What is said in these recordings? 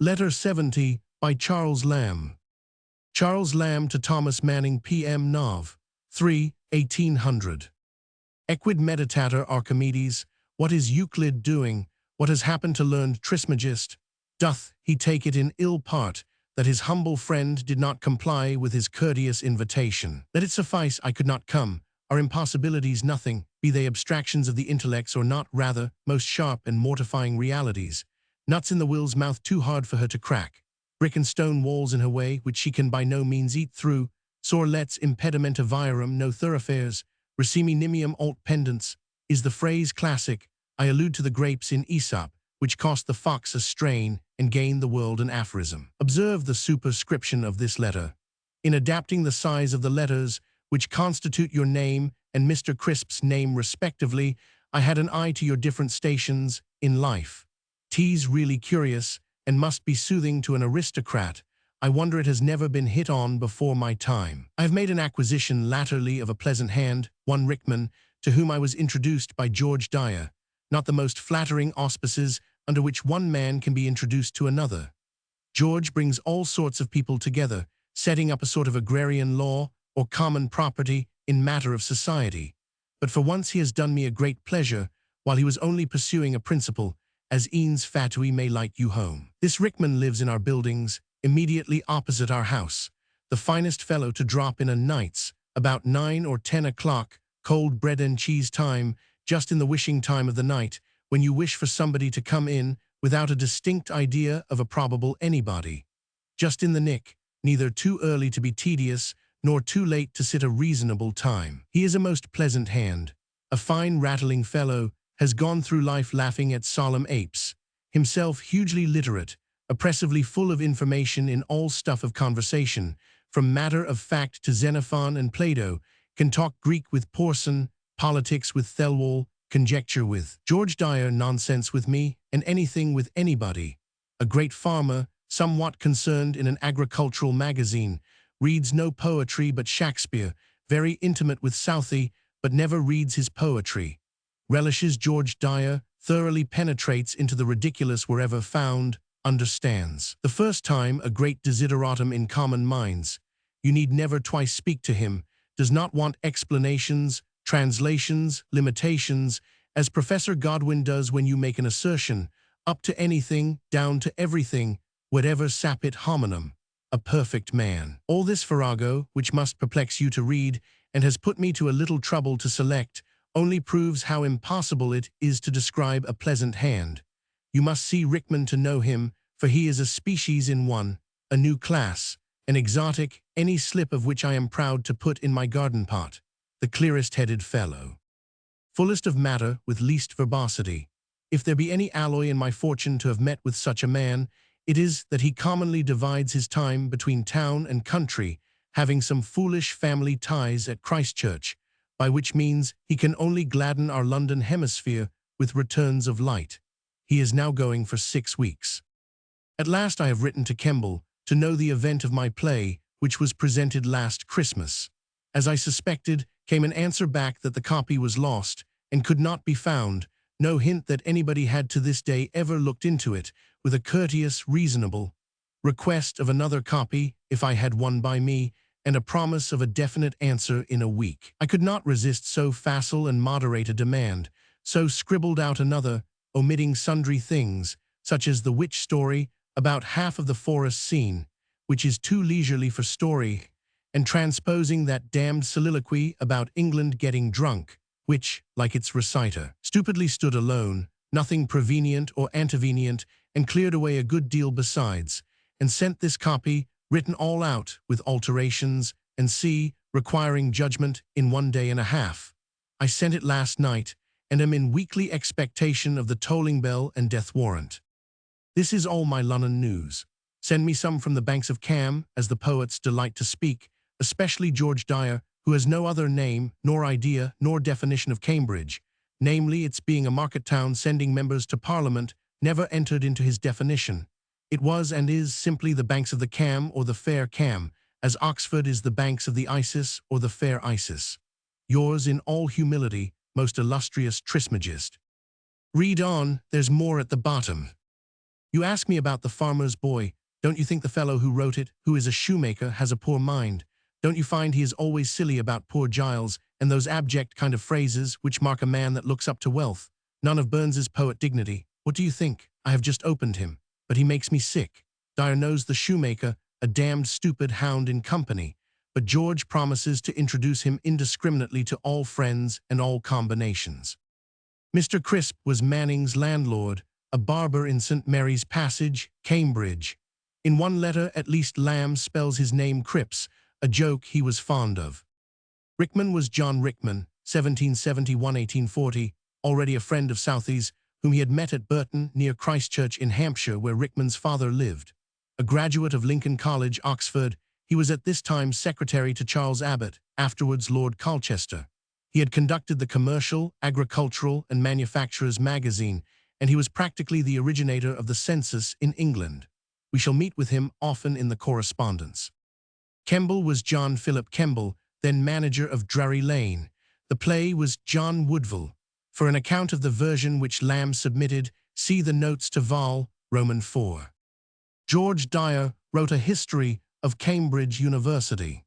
Letter 70 by Charles Lamb. Charles Lamb to Thomas Manning P.M. Nov. 3, 1800. Equid meditator Archimedes, what is Euclid doing? What has happened to learned Trismegist? Doth he take it in ill part that his humble friend did not comply with his courteous invitation? Let it suffice, I could not come. Are impossibilities nothing, be they abstractions of the intellects or not, rather, most sharp and mortifying realities? Nuts in the will's mouth too hard for her to crack. Brick and stone walls in her way, which she can by no means eat through. Sore lets impedimenta viarum, no thoroughfares. Recimi nimium alt pendants. Is the phrase classic? I allude to the grapes in Aesop, which cost the fox a strain and gained the world an aphorism. Observe the superscription of this letter. In adapting the size of the letters, which constitute your name and Mr. Crisp's name respectively, I had an eye to your different stations in life. T's really curious and must be soothing to an aristocrat. I wonder it has never been hit on before my time. I have made an acquisition latterly of a pleasant hand, one Rickman, to whom I was introduced by George Dyer, not the most flattering auspices under which one man can be introduced to another. George brings all sorts of people together, setting up a sort of agrarian law or common property in matter of society. But for once he has done me a great pleasure, while he was only pursuing a principle, as e'ens fatui may light you home. This Rickman lives in our buildings, immediately opposite our house, the finest fellow to drop in a night's, about 9 or 10 o'clock, cold bread and cheese time, just in the wishing time of the night, when you wish for somebody to come in without a distinct idea of a probable anybody. Just in the nick, neither too early to be tedious, nor too late to sit a reasonable time. He is a most pleasant hand, a fine rattling fellow, has gone through life laughing at solemn apes, himself hugely literate, oppressively full of information in all stuff of conversation, from matter of fact to Xenophon and Plato, can talk Greek with Porson, politics with Thelwall, conjecture with George Dyer, nonsense with me, and anything with anybody. A great farmer, somewhat concerned in an agricultural magazine, reads no poetry but Shakespeare, very intimate with Southey, but never reads his poetry. Relishes George Dyer, thoroughly penetrates into the ridiculous wherever found, understands. The first time a great desideratum in common minds. You need never twice speak to him, does not want explanations, translations, limitations, as Professor Godwin does when you make an assertion, up to anything, down to everything, whatever sapit hominum. A perfect man. All this farrago, which must perplex you to read, and has put me to a little trouble to select, only proves how impossible it is to describe a pleasant hand. You must see Rickman to know him, for he is a species in one, a new class, an exotic, any slip of which I am proud to put in my garden pot. The clearest-headed fellow. Fullest of matter with least verbosity. If there be any alloy in my fortune to have met with such a man, it is that he commonly divides his time between town and country, having some foolish family ties at Christchurch, by which means he can only gladden our London hemisphere with returns of light. He is now going for 6 weeks. At last I have written to Kemble to know the event of my play, which was presented last Christmas. As I suspected, came an answer back that the copy was lost and could not be found, no hint that anybody had to this day ever looked into it, with a courteous, reasonable request of another copy, if I had one by me, and a promise of a definite answer in a week. I could not resist so facile and moderate a demand, so scribbled out another, omitting sundry things, such as the witch story, about half of the forest scene, which is too leisurely for story, and transposing that damned soliloquy about England getting drunk, which, like its reciter, stupidly stood alone, nothing prevenient or antevenient, and cleared away a good deal besides, and sent this copy, written all out, with alterations, and requiring judgment, in 1 day and a half. I sent it last night, and am in weekly expectation of the tolling bell and death warrant. This is all my Lunnon news. Send me some from the banks of Cam, as the poets delight to speak, especially George Dyer, who has no other name, nor idea, nor definition of Cambridge, namely its being a market town sending members to Parliament, never entered into his definition. It was and is simply the banks of the Cam or the fair Cam, as Oxford is the banks of the Isis or the fair Isis. Yours in all humility, most illustrious Trismegist. Read on, there's more at the bottom. You ask me about The Farmer's Boy. Don't you think the fellow who wrote it, who is a shoemaker, has a poor mind? Don't you find he is always silly about poor Giles and those abject kind of phrases which mark a man that looks up to wealth? None of Burns's poet dignity. What do you think? I have just opened him, but he makes me sick. Dyer knows the shoemaker, a damned stupid hound in company, but George promises to introduce him indiscriminately to all friends and all combinations. Mr. Crisp was Manning's landlord, a barber in St. Mary's Passage, Cambridge. In one letter, at least, Lamb spells his name Cripps, a joke he was fond of. Rickman was John Rickman, 1771–1840, already a friend of Southey's, whom he had met at Burton, near Christchurch in Hampshire, where Rickman's father lived. A graduate of Lincoln College, Oxford, he was at this time secretary to Charles Abbott, afterwards Lord Colchester. He had conducted the Commercial, Agricultural, and Manufacturers magazine, and he was practically the originator of the census in England. We shall meet with him often in the correspondence. Kemble was John Philip Kemble, then manager of Drury Lane. The play was John Woodville. For an account of the version which Lamb submitted, see the notes to Vol. Roman 4. George Dyer wrote a history of Cambridge University.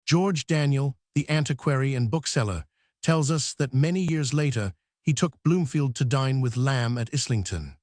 George Daniel, the antiquary and bookseller, tells us that many years later he took Bloomfield to dine with Lamb at Islington.